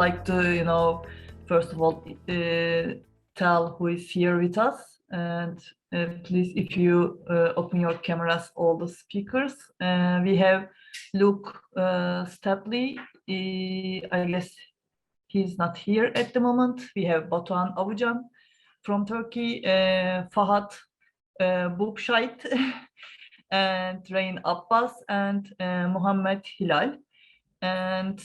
like to, first of all, tell who is here with us. And please, if you open your cameras, all the speakers. We have Luke Stapley. I guess he's not here at the moment. We have Batuhan Avucan from Turkey, Fahad Bubshait, and Reine Abbas, and Hilal. And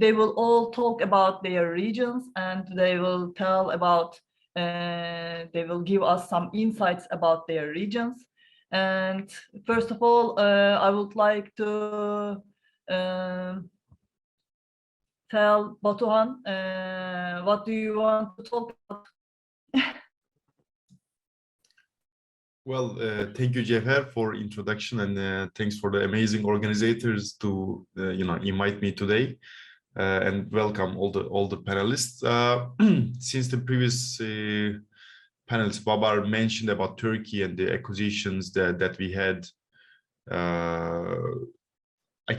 they will all talk about their regions, and they will tell about, they will give us some insights about their regions. And first of all, I would like to tell Batuhan, what do you want to talk about? Well, thank you, Jefer, for introduction, and thanks for the amazing organizers to invite me today, and welcome all the panelists. Since the previous panelists, Babar mentioned about Turkey and the acquisitions that we had, I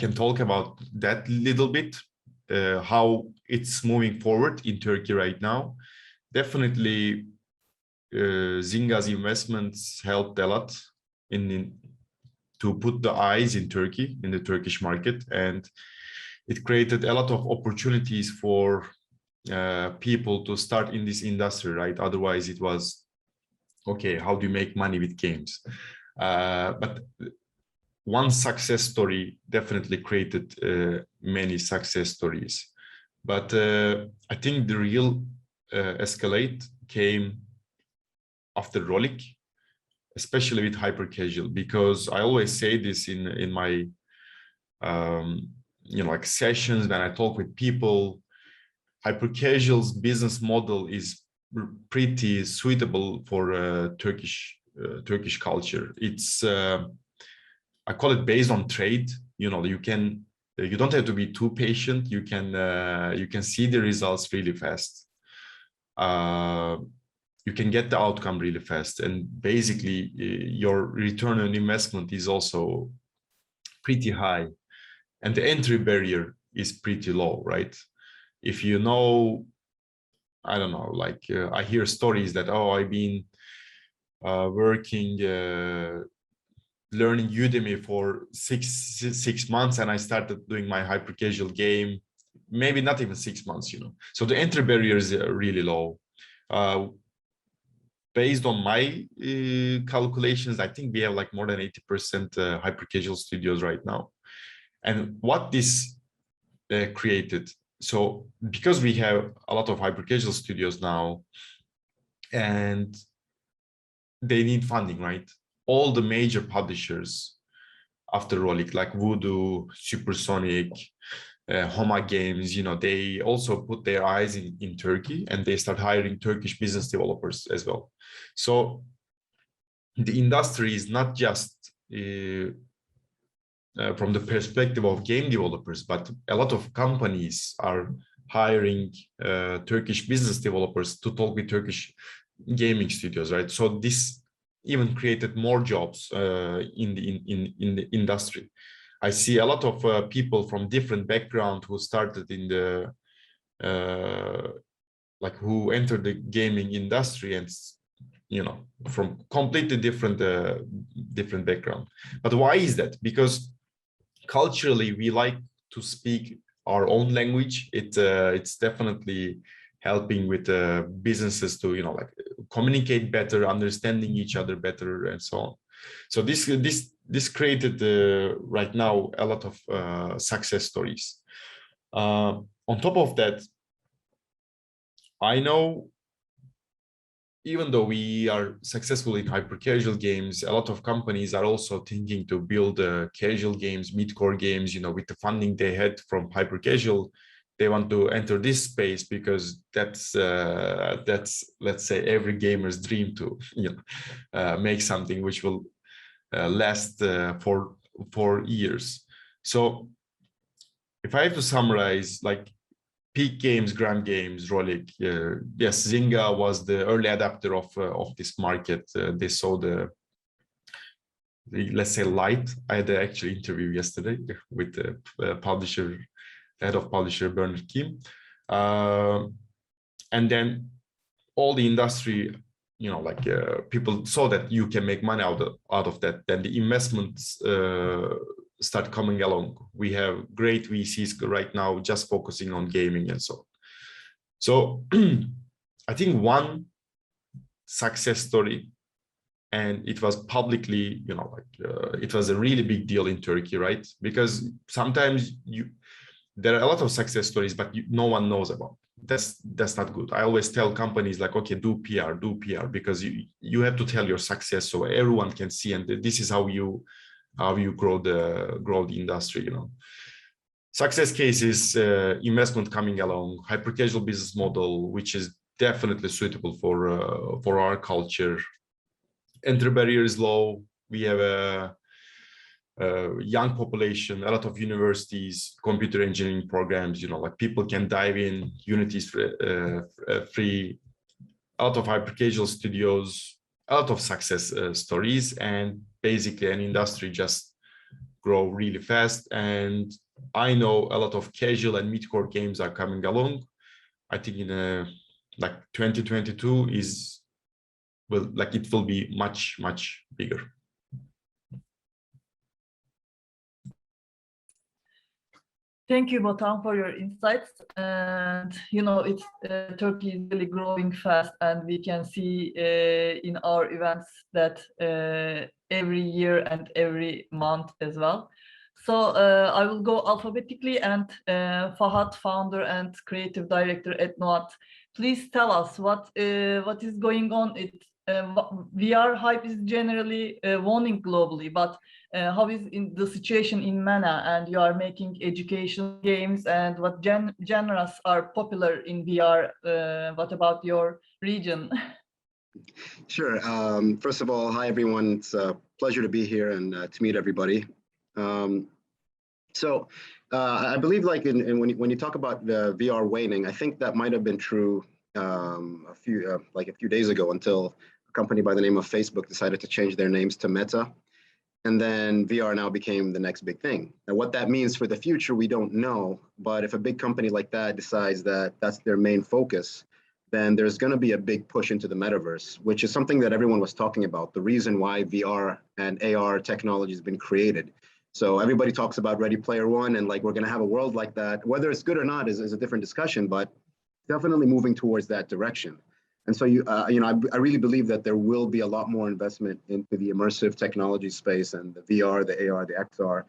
can talk about that a little bit, how it's moving forward in Turkey right now. Definitely. Zynga's investments helped a lot to put the eyes in Turkey, in the Turkish market, and it created a lot of opportunities for people to start in this industry, right? Otherwise, it was, okay, how do you make money with games? But one success story definitely created many success stories. But I think the real escalate came after Rolik, especially with hyper casual, because I always say this in my like sessions when I talk with people. Hyper casual's business model is pretty suitable for Turkish culture. It's I call it based on trade. You don't have to be too patient. You can see the results really fast. You can get the outcome really fast, and basically your return on investment is also pretty high, and the entry barrier is pretty low, right? If you know, I don't know, like I hear stories that, oh, I've been working, learning Udemy for six months, and I started doing my hyper casual game, maybe not even 6 months, So the entry barrier is really low. Based on my calculations, I think we have like more than 80% hyper casual studios right now. And what this created, so because we have a lot of hyper casual studios now, and they need funding, right? All the major publishers after Rolik, like Voodoo, Supersonic, Homa Games, they also put their eyes in Turkey, and they start hiring Turkish business developers as well. So the industry is not just from the perspective of game developers, but a lot of companies are hiring Turkish business developers to talk with Turkish gaming studios, right? So this even created more jobs in the industry. I see a lot of people from different backgrounds who started in the who entered the gaming industry, and from completely different background. But why is that? Because culturally we like to speak our own language. It's definitely helping with businesses to communicate better, understanding each other better, and so on. So this created right now a lot of success stories. On top of that, I know even though we are successful in hyper casual games, a lot of companies are also thinking to build casual games, mid-core games, with the funding they had from hyper casual. They want to enter this space because that's let's say every gamer's dream to make something which will last for years. So if I have to summarize, like Peak Games, Gram Games, Rolik, yes, Zynga was the early adapter of this market. They saw the let's say light. I had an actually interview yesterday with the publisher, head of publisher Bernard Kim. And then all the industry, people saw that you can make money out of that. Then the investments start coming along. We have great VCs right now just focusing on gaming and so on. So I think one success story, and it was publicly, it was a really big deal in Turkey, right? Because sometimes there are a lot of success stories, but no one knows about. That's not good. I always tell companies like, okay, do PR, because you have to tell your success so everyone can see, and this is how you grow the industry. Success cases, investment coming along, hyper casual business model, which is definitely suitable for our culture. Entry barrier is low. We have a young population, a lot of universities, computer engineering programs, people can dive in. Unity is free, a lot of hyper casual studios, a lot of success stories, and basically an industry just grow really fast. And I know a lot of casual and mid-core games are coming along. I think in 2022 it will be much, much bigger. Thank you, Batuhan, for your insights. And Turkey is really growing fast, and we can see in our events that every year and every month as well. So I will go alphabetically, and Fahad, founder and creative director at Nuat, please tell us what is going on. VR hype is generally waning globally, but how is the situation in MENA? And you are making educational games, and what genres are popular in VR? What about your region? Sure. First of all, hi everyone. It's a pleasure to be here and to meet everybody. I believe, when you talk about the VR waning, I think that might have been true a few days ago, until a company by the name of Facebook decided to change their names to Meta. And then VR now became the next big thing. And what that means for the future, we don't know. But if a big company like that decides that that's their main focus, then there's going to be a big push into the metaverse, which is something that everyone was talking about, the reason why VR and AR technology has been created. So everybody talks about Ready Player One, and we're going to have a world like that. Whether it's good or not is a different discussion, but definitely moving towards that direction. And so I really believe that there will be a lot more investment into the immersive technology space and the VR, the AR, the XR.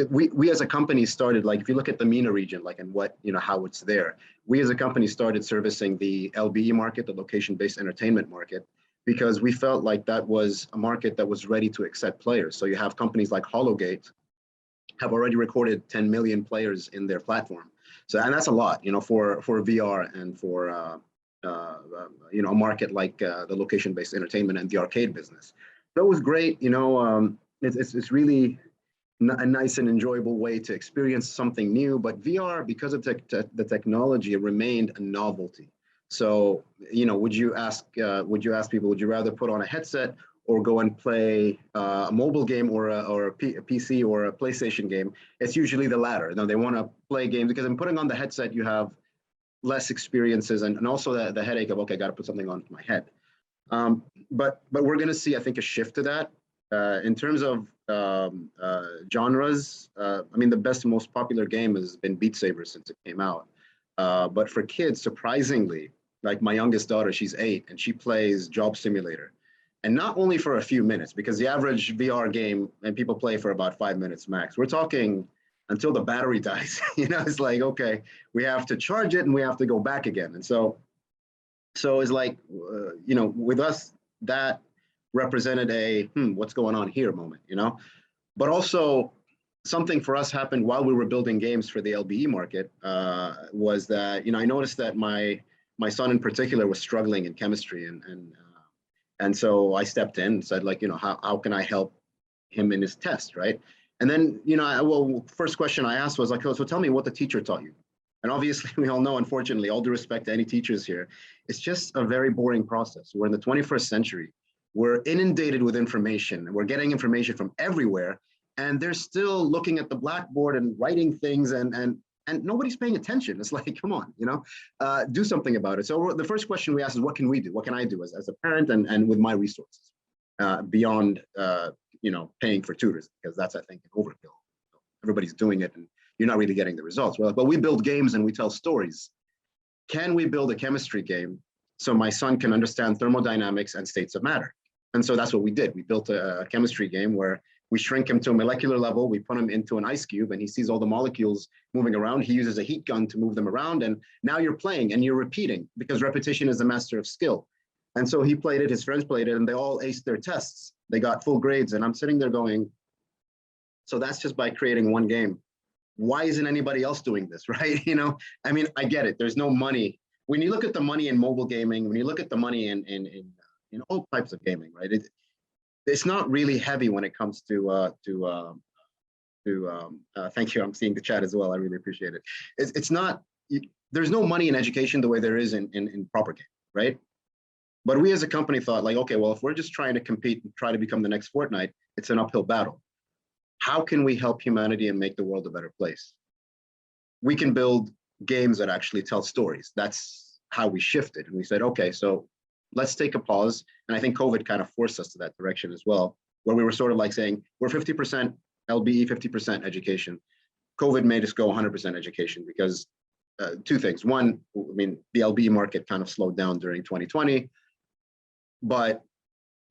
We as a company started, if you look at the MENA region, and how it's there, we as a company started servicing the LBE market, the location-based entertainment market, because we felt like that was a market that was ready to accept players. So you have companies like Hologate have already recorded 10 million players in their platform. So, and that's a lot, for VR and for a market like the location-based entertainment and the arcade business. So it was great. It's really a nice and enjoyable way to experience something new. But VR, because of the technology, it remained a novelty. So, would you ask people, would you rather put on a headset or go and play a mobile game or a PC or a PlayStation game? It's usually the latter. Now, they want to play games because in putting on the headset, you have less experiences and also the headache of, okay, I got to put something on my head. But we're going to see, I think, a shift to that. In terms of genres, the best and most popular game has been Beat Saber since it came out. But for kids, surprisingly, like my youngest daughter, she's 8, and she plays Job Simulator. And not only for a few minutes, because the average VR game, and people play for about 5 minutes max. We're talking until the battery dies. It's like, okay, we have to charge it and we have to go back again. And so it's like, with us, that represented a what's going on here moment, But also something for us happened while we were building games for the LBE market, was that, I noticed that my son in particular was struggling in chemistry, and so I stepped in and said, how can I help him in his test, right? And then, first question I asked was so tell me what the teacher taught you. And obviously we all know, unfortunately, all due respect to any teachers here, it's just a very boring process. We're in the 21st century. We're inundated with information, and we're getting information from everywhere. And they're still looking at the blackboard and writing things. And and nobody's paying attention. It's like, come on, do something about it. So the first question we ask is, what can we do? What can I do as a parent and with my resources beyond, paying for tutors, because that's, I think, an overkill. Everybody's doing it and you're not really getting the results. Well, but we build games and we tell stories. Can we build a chemistry game so my son can understand thermodynamics and states of matter? And so that's what we did. We built a chemistry game where we shrink him to a molecular level. We put him into an ice cube and he sees all the molecules moving around. He uses a heat gun to move them around. And now you're playing and you're repeating, because repetition is the master of skill. And so he played it, his friends played it, and they all aced their tests. They got full grades. And I'm sitting there going, so that's just by creating one game. Why isn't anybody else doing this, right? I mean, I get it. There's no money. When you look at the money in mobile gaming, when you look at the money in all types of gaming, right? It's not really heavy when it comes to thank you. I'm seeing the chat as well. I really appreciate it. It's not, there's no money in education the way there is in proper game, right? But we as a company thought like, okay, well, if we're just trying to compete and try to become the next Fortnite, it's an uphill battle. How can we help humanity and make the world a better place? We can build games that actually tell stories. That's how we shifted. And we said, okay, so let's take a pause. And I think COVID kind of forced us to that direction as well, where we were sort of like saying, we're 50% LBE, 50% education. COVID made us go 100% education because two things. One, I mean, the LBE market kind of slowed down during 2020, but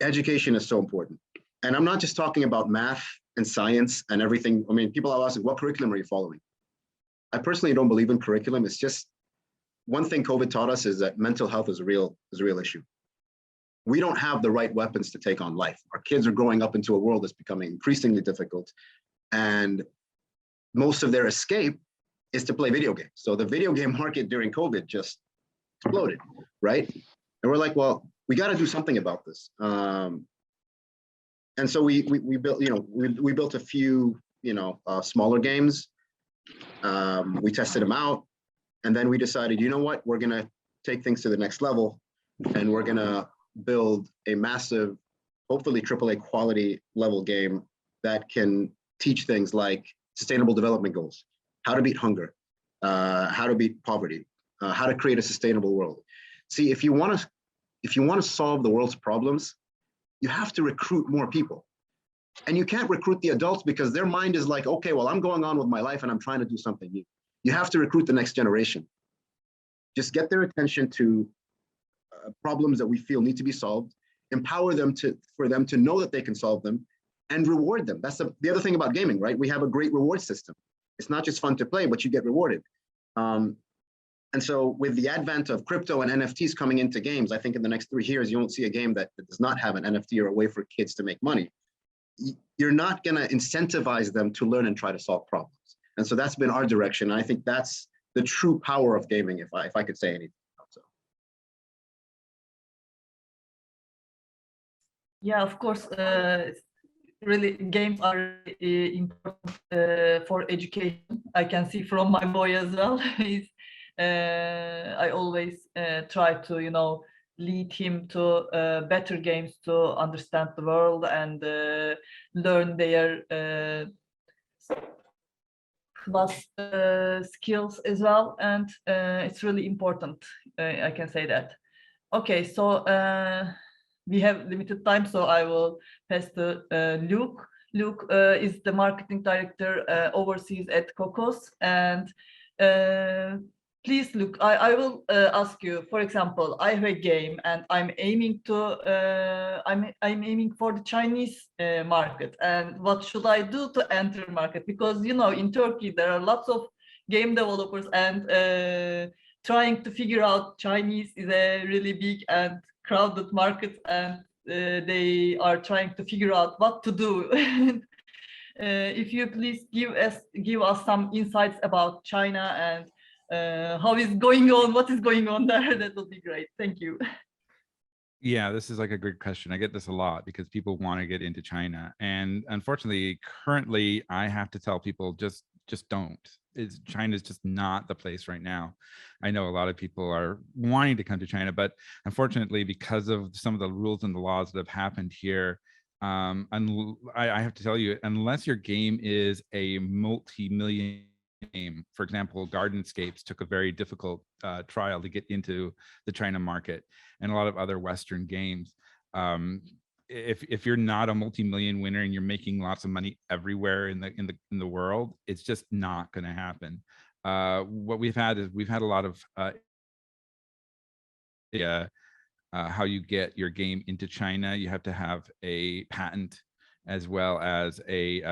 education is so important. And I'm not just talking about math and science and everything. I mean, people are asking, what curriculum are you following? I personally don't believe in curriculum. It's just one thing COVID taught us is that mental health is a real issue. We don't have the right weapons to take on life. Our kids are growing up into a world that's becoming increasingly difficult, and most of their escape is to play video games. So the video game market during COVID just exploded, right? And we're like, well, we got to do something about this. And so we built, we built a few, smaller games. We tested them out, and then we decided, you know what, we're gonna take things to the next level, and we're gonna build a massive, hopefully AAA quality level game that can teach things like sustainable development goals, how to beat hunger, how to beat poverty, how to create a sustainable world. See, if you want to solve the world's problems, you have to recruit more people. And you can't recruit the adults because their mind is like, okay, well, I'm going on with my life and I'm trying to do something new. You have to recruit the next generation. Just get their attention to problems that we feel need to be solved, empower them for them to know that they can solve them, and reward them. That's the other thing about gaming, right? We have a great reward system. It's not just fun to play, but you get rewarded. And so with the advent of crypto and NFTs coming into games, I think in the next 3 years, you won't see a game that does not have an NFT or a way for kids to make money. You're not going to incentivize them to learn and try to solve problems. And so that's been our direction. And I think that's the true power of gaming, if I could say anything. So. Yeah, of course. Really, games are important for education. I can see from my boy as well. I always try to, lead him to better games to understand the world and learn their plus skills as well. And it's really important. I can say that. Okay, so we have limited time, so I will pass to Luke. Luke is the marketing director overseas at Cocos, and please, Luke, I will ask you. For example, I have a game, and I'm aiming for the Chinese market. And what should I do to enter market? Because in Turkey there are lots of game developers, and trying to figure out Chinese is a really big and crowded market, and they are trying to figure out what to do. If you please give us some insights about China and how is going on, what is going on there, that would be great. Thank you. Yeah, this is like a good question. I get this a lot because people want to get into China, and unfortunately, currently, I have to tell people just don't. China's just not the place right now. I know a lot of people are wanting to come to China, but unfortunately, because of some of the rules and the laws that have happened here, I have to tell you, unless your game is a multi-million game. For example, Gardenscapes took a very difficult trial to get into the China market, and a lot of other Western games. If you're not a multi-million winner and you're making lots of money everywhere in the world, it's just not going to happen. What we've had a lot of how you get your game into China. You have to have a patent as well as a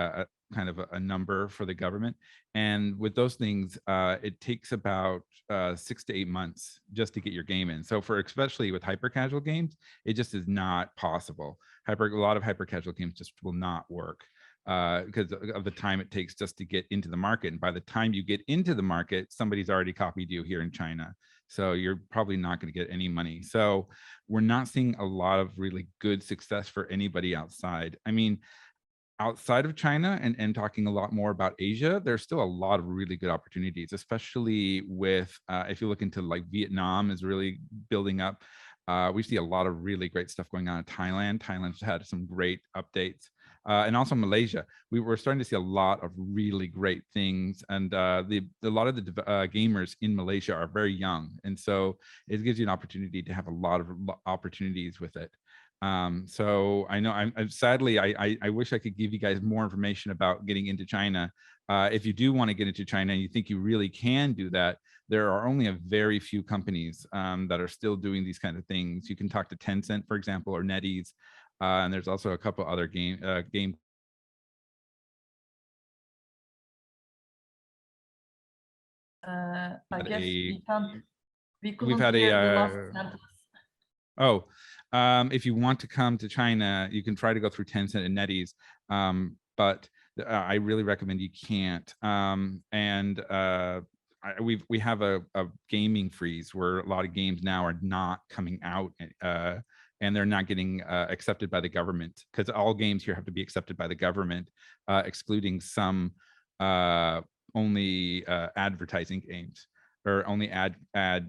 kind of a number for the government. And with those things, it takes about 6 to 8 months just to get your game in. So especially with hyper casual games, it just is not possible. A lot of hyper casual games just will not work because of the time it takes just to get into the market. And by the time you get into the market, somebody's already copied you here in China. So you're probably not going to get any money. So we're not seeing a lot of really good success for anybody outside. I mean, outside of China and talking a lot more about Asia, there's still a lot of really good opportunities, especially with, if you look into like Vietnam is really building up. We see a lot of really great stuff going on in Thailand. Thailand's had some great updates. And also Malaysia, we're starting to see a lot of really great things, and a lot of the gamers in Malaysia are very young, and so it gives you an opportunity to have a lot of opportunities with it. So I know sadly I wish I could give you guys more information about getting into China. If you do want to get into China and you think you really can do that, there are only a very few companies that are still doing these kind of things. You can talk to Tencent, for example, or NetEase. And there's also a couple other game. I guess we couldn't hear the last sentence. Oh, if you want to come to China, you can try to go through Tencent and NetEase, but I really recommend you can't. We have a gaming freeze where a lot of games now are not coming out. And they're not getting accepted by the government, because all games here have to be accepted by the government, excluding some only advertising games or only ad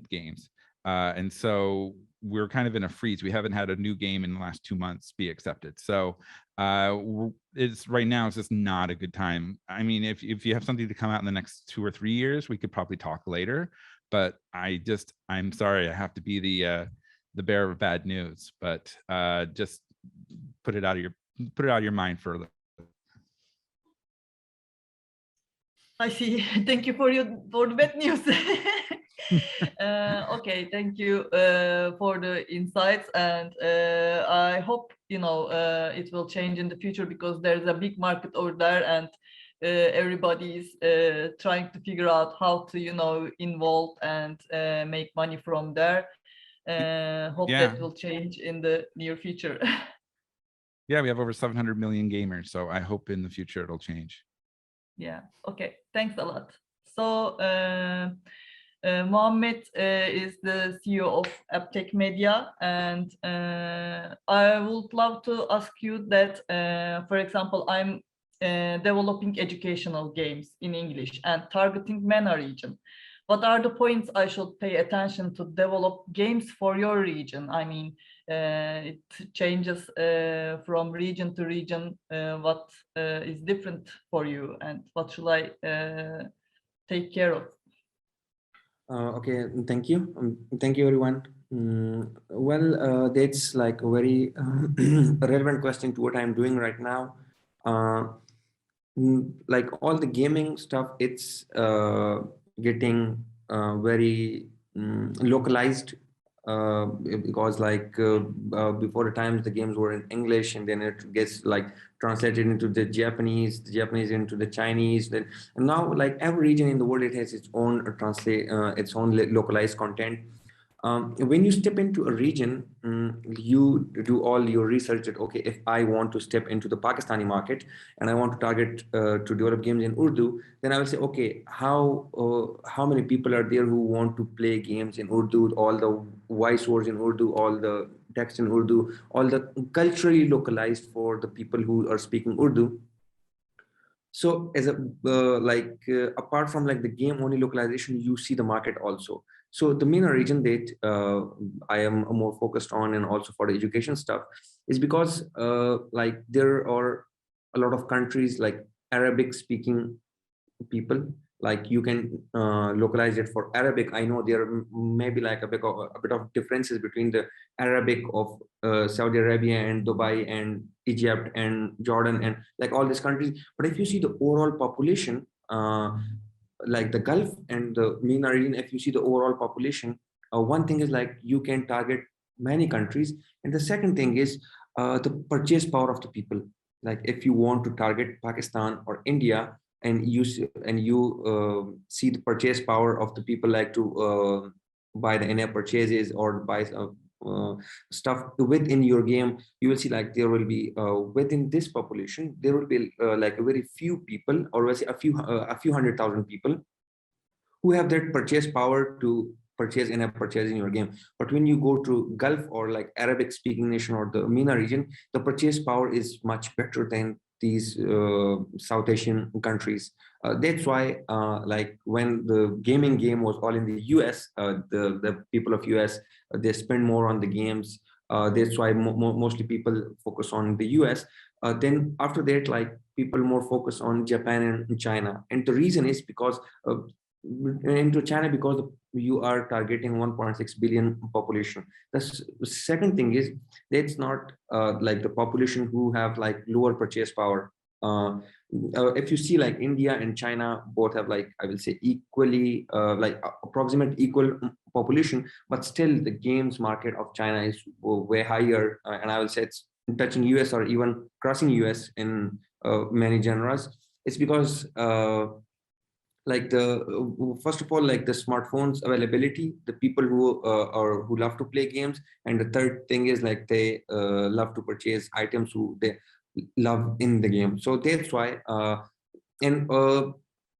games. And so we're kind of in a freeze. We haven't had a new game in the last 2 months be accepted. So right now it's just not a good time. I mean, if you have something to come out in the next 2 or 3 years, we could probably talk later. But I'm sorry, I have to be the bearer of bad news, but just put it out of your mind for a little. I see. Thank you for the bad news. Okay, thank you for the insights, and I hope it will change in the future, because there's a big market over there, and everybody's trying to figure out how to involve and make money from there. Hope that will change in the near future. Yeah, we have over 700 million gamers, so I hope in the future it'll change. Yeah, okay, thanks a lot. So Mohammed is the CEO of AptechMedia, and I would love to ask you that, for example, I'm developing educational games in English and targeting MENA region. What are the points I should pay attention to develop games for your region? I mean, it changes from region to region. What is different for you, and what should I take care of? Okay, thank you. Thank you, everyone. Well, that's like a very relevant question to what I'm doing right now. Like all the gaming stuff, it's getting very localized, because like before the times the games were in English, and then it gets like translated into the Japanese into the Chinese. Then and now like every region in the world, it has its own its own localized content. When you step into a region, you do all your research that, okay, if I want to step into the Pakistani market and I want to target to develop games in Urdu, then I will say, okay, how many people are there who want to play games in Urdu, all the voice words in Urdu, all the text in Urdu, all the culturally localized for the people who are speaking Urdu. So as apart from like the game only localization, you see the market also. So the MENA region that I am more focused on, and also for the education stuff, is because like there are a lot of countries like Arabic speaking people, Like you can localize it for Arabic. I know there may be like a bit of differences between the Arabic of Saudi Arabia and Dubai and Egypt and Jordan and like all these countries. But if you see the overall population, like the Gulf and the MENA region, if you see the overall population, one thing is like you can target many countries, and the second thing is the purchase power of the people. Like if you want to target Pakistan or India, and you see the purchase power of the people, like to buy the in-app purchases or buy stuff within your game, you will see like there will be within this population there will be like a very few people, or let's say a few 100,000 people who have that purchase power to purchase in-app purchase in your game. But when you go to Gulf or like Arabic speaking nation or the MENA region, the purchase power is much better than these South Asian countries. That's why like when the gaming game was all in the US, the people of US, they spend more on the games. That's why mostly people focus on the US. Then after that, like people more focus on Japan and China. And the reason is because into China, because you are targeting 1.6 billion population. The second thing is that's not like the population who have like lower purchase power. If you see like India and China both have like, I will say equally like approximate equal population, but still the games market of China is way higher, and I will say it's touching US or even crossing US in many genres. It's because like the first of all, like the smartphones availability, the people who who love to play games, and the third thing is like they love to purchase items who they love in the game. So that's why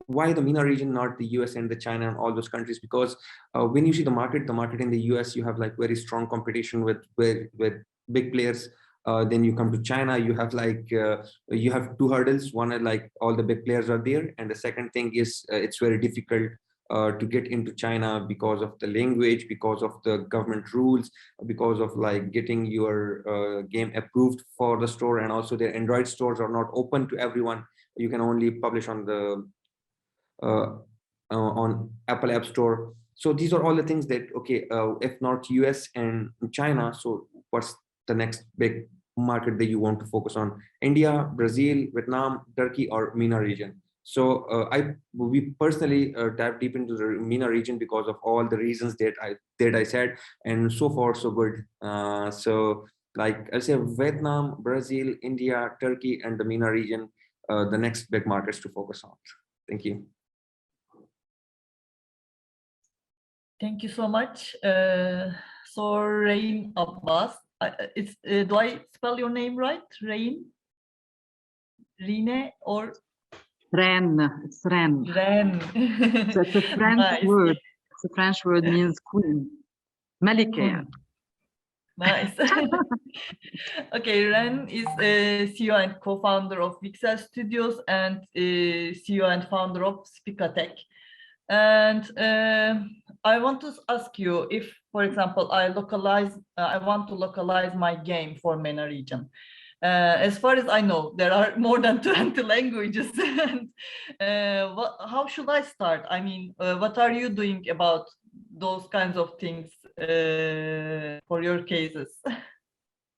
why the MENA region, not the US and the China and all those countries, because when you see the market in the US, you have like very strong competition with big players. Then you come to China, you have like you have two hurdles. One is like all the big players are there, and the second thing is it's very difficult to get into China because of the language, because of the government rules, because of like getting your game approved for the store, and also their Android stores are not open to everyone. You can only publish on the on Apple App Store. So these are all the things that if not US and China, so what's the next big market that you want to focus on? India, Brazil, Vietnam, Turkey, or MENA region? So we personally dive deep into the MENA region because of all the reasons that I said, and so far so good. So like I'll say Vietnam, Brazil, India, Turkey, and the MENA region, the next big markets to focus on. Thank you. Thank you so much. So Reine Abbas, do I spell your name right? Reine or Reine? It's Reine. Reine. So it's a French nice. word. It's a French word, means queen. Malika. Nice. Okay, Reine is CEO and co-founder of Wixel Studios and CEO and founder of Spikatech. And I want to ask you if, for example, I want to localize my game for MENA region. As far as I know, there are more than 20 languages. And, how should I start? I mean, what are you doing about those kinds of things for your cases?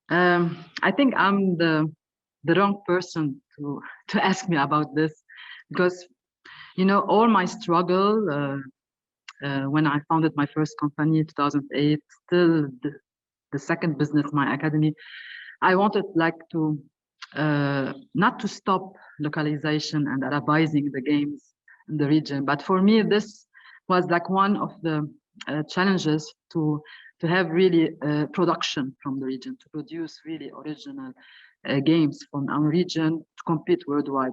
I think I'm the wrong person to ask me about this, because you know, all my struggle when I founded my first company in 2008, still the second business, my academy, I wanted like to not to stop localization and Arabizing the games in the region, but for me this was like one of the challenges to have really production from the region, to produce really original games from our region to compete worldwide,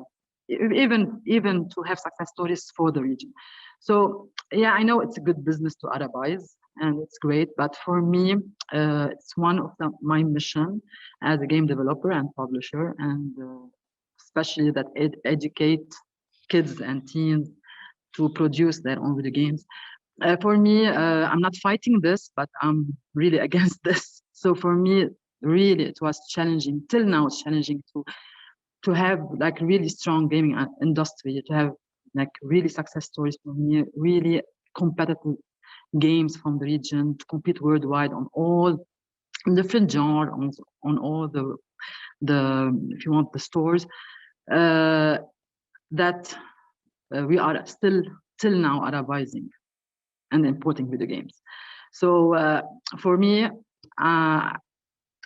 even to have success stories for the region. So yeah, I know it's a good business to Arabize and it's great, but for me it's one of my mission as a game developer and publisher, and especially that educate kids and teens to produce their own video games. For me, I'm not fighting this, but I'm really against this. So for me, really, it was challenging. Till now, it's challenging to have like really strong gaming industry, to have like really success stories for me, really competitive games from the region to compete worldwide on all different genres, on all the if you want, the stores, that we are still till now Arabizing and importing video games. So for me, I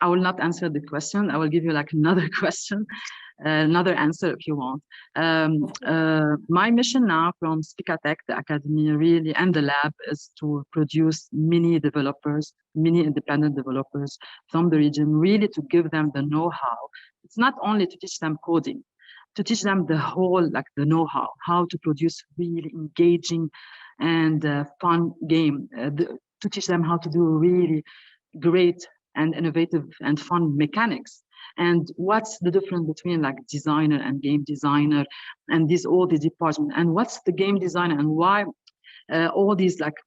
will not answer the question. I will give you like another question, another answer if you want. My mission now from Spikatech, the academy really, and the lab is to produce mini developers, mini independent developers from the region, really to give them the know-how. It's not only to teach them coding, to teach them the whole, like the know-how, how to produce really engaging and fun game, to teach them how to do really great and innovative and fun mechanics, and what's the difference between like designer and game designer, and all the department, and what's the game designer, and why all these like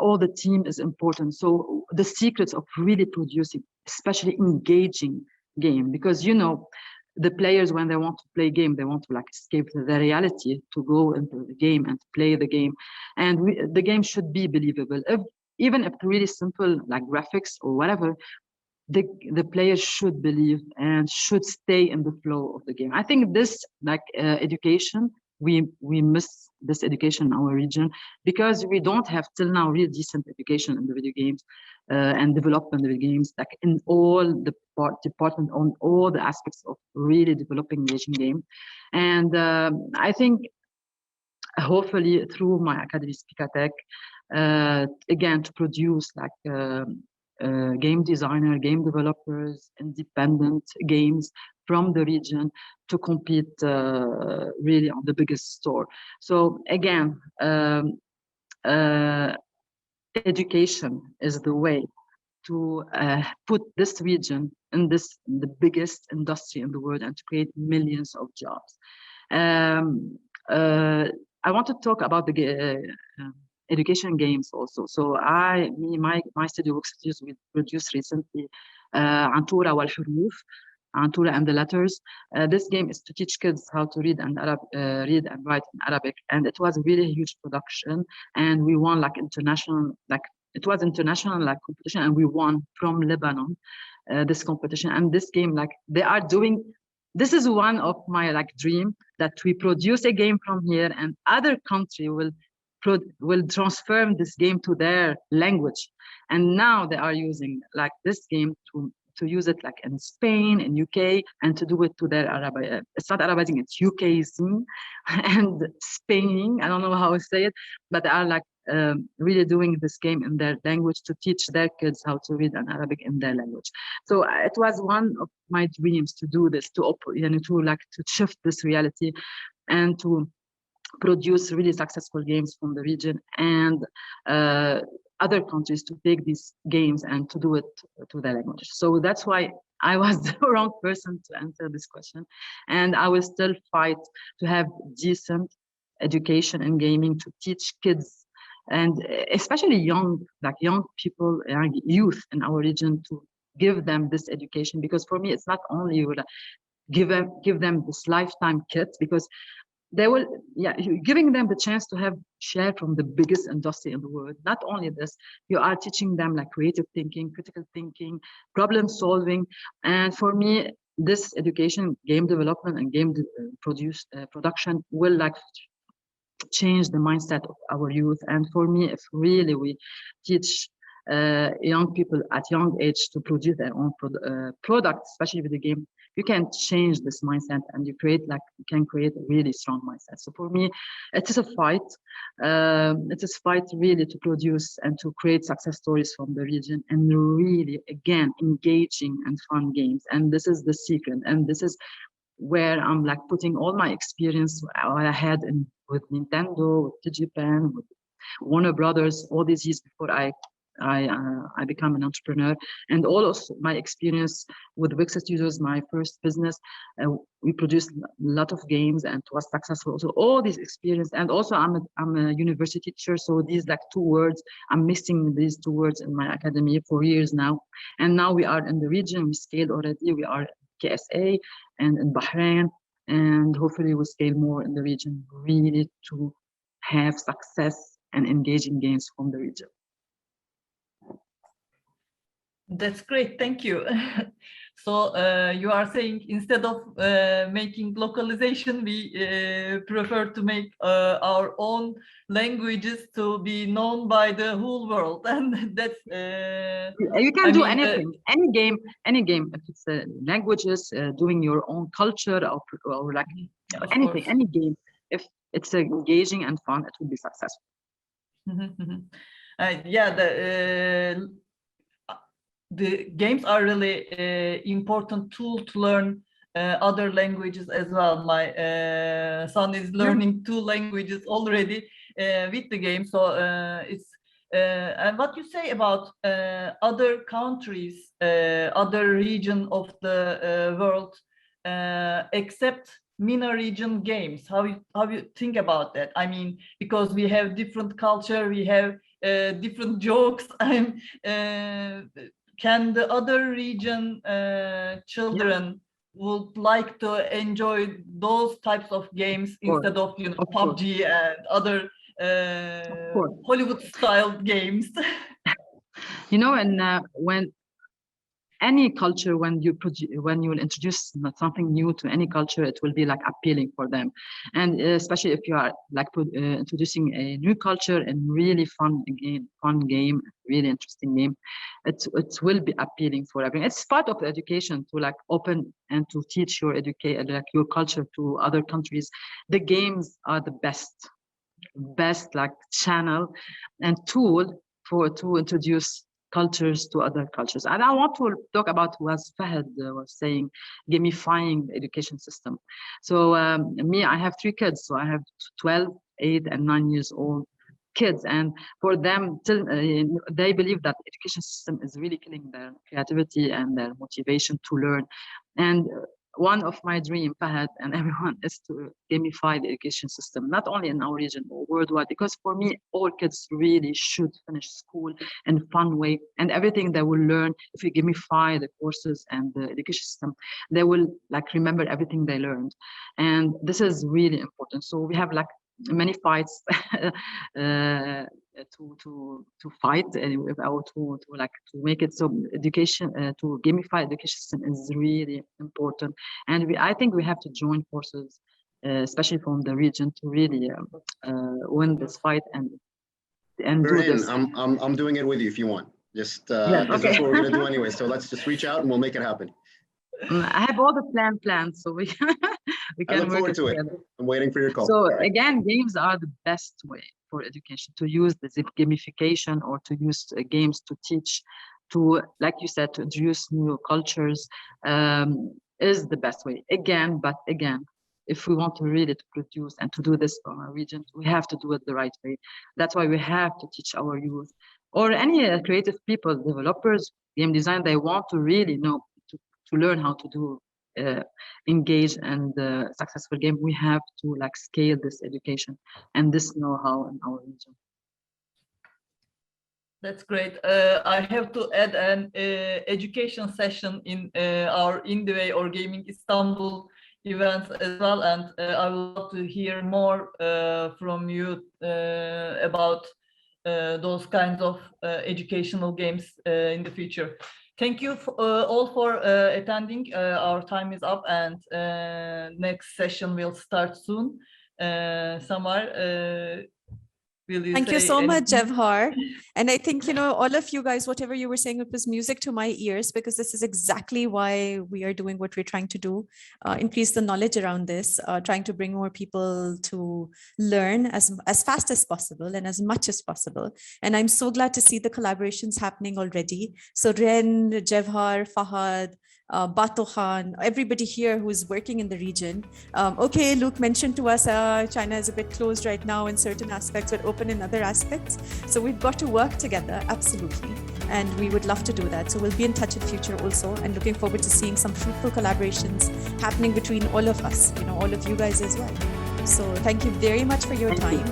all the team is important. So the secrets of really producing, especially engaging game, because you know the players, when they want to play game, they want to like escape the reality, to go into the game and play the game, and the game should be believable. Even if it's really simple like graphics or whatever, the players should believe and should stay in the flow of the game. I think this like education, we miss this education in our region, because we don't have till now real decent education in the video games and development of the games, like in all the department, on all the aspects of really developing engaging game. And I think hopefully through my academy Spikatech, again, to produce like game designer, game developers, independent games from the region to compete really on the biggest store. So again, education is the way to put this region in the biggest industry in the world, and to create millions of jobs. I want to talk about the education games also. So my studio Wixel, we produced recently Antura wal Huruf, Antura and the letters. This game is to teach kids how to read and write in Arabic, and it was a really huge production, and we won like international, like it was international like competition, and we won from Lebanon this competition. And this game, like they are doing, this is one of my like dream, that we produce a game from here and other country will transform this game to their language. And now they are using like this game to use it like in Spain, in UK, and to do it to their Arabic. It's not Arabizing, it's UKizing and Spaining. I don't know how to say it, but they are like really doing this game in their language to teach their kids how to read an Arabic in their language. So it was one of my dreams to do this, to shift this reality and to produce really successful games from the region, and other countries to take these games and to do it to their language. So that's why I was the wrong person to answer this question, and I will still fight to have decent education in gaming, to teach kids, and especially young people, young youth in our region, to give them this education. Because for me, it's not only you give them this lifetime kit, because they will, giving them the chance to have share from the biggest industry in the world. Not only this, you are teaching them like creative thinking, critical thinking, problem solving. And for me, this education, game development and game production will like change the mindset of our youth. And for me, if really we teach young people at young age to produce their own products, especially with the game, you can change this mindset, and you can create a really strong mindset. So for me, it is a fight. It is a fight really to produce and to create success stories from the region, and really, again, engaging and fun games. And this is the secret. And this is where I'm like putting all my experience I had with Nintendo, with Digipen, with Warner Brothers, all these years before I become an entrepreneur, and all of my experience with Wixel Studios, my first business. We produced a lot of games and it was successful. So all this experience, and also I'm a university teacher, so these like two words, I'm mixing these two words in my academy for years now. And now we are in the region, we scaled already, we are in KSA and in Bahrain and hopefully we'll scale more in the region, really to have success and engaging games from the region. That's great, thank you. So you are saying instead of making localization, we prefer to make our own languages to be known by the whole world, and that's. You can do anything, any game. If it's languages, doing your own culture, or like anything, any game. If it's engaging and fun, it will be successful. Yeah, the games are really important tool to learn other languages as well. My son is learning 2 languages already with the game. So it's and what you say about other countries, other region of the world, except MENA region games. How you think about that? I mean, because we have different culture, we have different jokes. Can the other region children would like to enjoy those types of games instead of PUBG and other Hollywood style games? And when any culture, when you will introduce something new to any culture, it will be like appealing for them, and especially if you are like introducing a new culture and really fun game, really interesting game, it will be appealing for everyone. It's part of the education to like open and to teach your your culture to other countries. The games are the best like channel and tool to introduce cultures to other cultures. And I want to talk about what Fahad was saying, gamifying the education system. So I have 3 kids, so I have 12, 8, and 9 years old kids, and for them, they believe that the education system is really killing their creativity and their motivation to learn. And one of my dreams, Fahad and everyone, is to gamify the education system, not only in our region but worldwide, because for me, all kids really should finish school in a fun way, and everything they will learn, if we gamify the courses and the education system, they will like remember everything they learned. And this is really important. So we have like many fights to fight or to make it so education to gamify education system is really important, and I think we have to join forces, especially from the region, to really win this fight and do this. I'm doing it with you if you want. Just because that's what we're gonna do anyway. So let's just reach out and we'll make it happen. I have all the plans, so we can I look forward to it. I'm waiting for your call. So again, games are the best way for education, to use the gamification or to use games to teach, to, like you said, to introduce new cultures, is the best way. But again, if we want to really to produce and to do this for our region, we have to do it the right way. That's why we have to teach our youth or any creative people, developers, game design, they want to really know to learn how to do engage and successful game. We have to like scale this education and this know-how in our region. That's great. I have to add an education session in our Indie or Gaming Istanbul events as well, and I would love to hear more from you about those kinds of educational games in the future. Thank you all for attending. Our time is up, and next session will start soon. Samar, Thank you so much, Jevher. And I think, all of you guys, whatever you were saying, it was music to my ears, because this is exactly why we are doing what we're trying to do, increase the knowledge around this, trying to bring more people to learn as fast as possible and as much as possible. And I'm so glad to see the collaborations happening already. So Reine, Jevher, Fahad, Batuhan, everybody here who is working in the region. Okay, Luke mentioned to us China is a bit closed right now in certain aspects, but open in other aspects. So we've got to work together, absolutely. And we would love to do that. So we'll be in touch in future also, and looking forward to seeing some fruitful collaborations happening between all of us, all of you guys as well. So thank you very much for your time.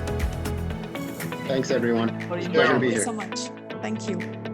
Thanks, everyone. It's a pleasure to be here. Thank you so much. Thank you.